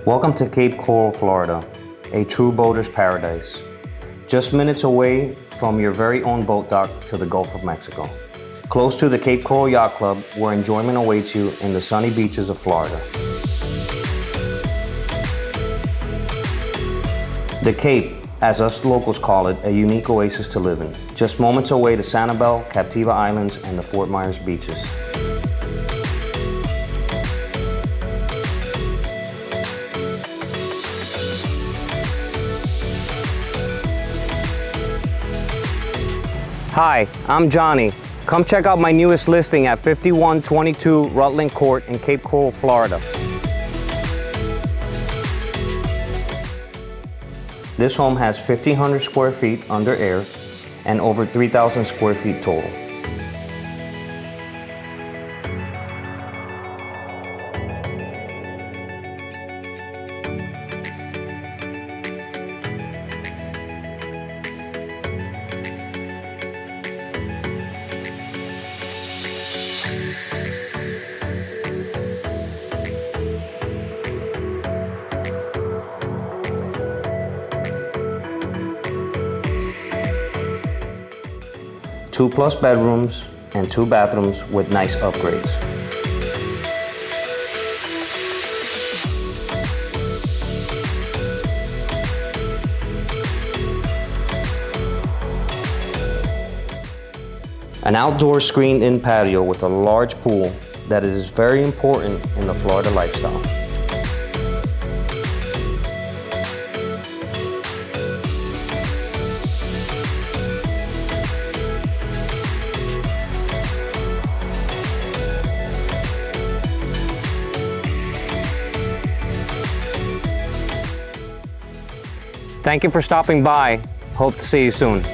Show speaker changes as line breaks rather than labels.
Welcome to Cape Coral, Florida, a true boater's paradise. Just minutes away from your very own boat dock to the Gulf of Mexico. Close to the Cape Coral Yacht Club, where enjoyment awaits you in the sunny beaches of Florida. The Cape, as us locals call it, a unique oasis to live in. Just moments away to Sanibel, Captiva Islands, and the Fort Myers beaches. Hi, I'm Johnny. Come check out my newest listing at 5122 Rutland Court in Cape Coral, Florida. This home has 1,500 square feet under air and over 3,000 square feet total. Two plus bedrooms and 2 bathrooms with nice upgrades. An outdoor screened-in patio with a large pool that is very important in the Florida lifestyle. Thank you for stopping by. Hope to see you soon.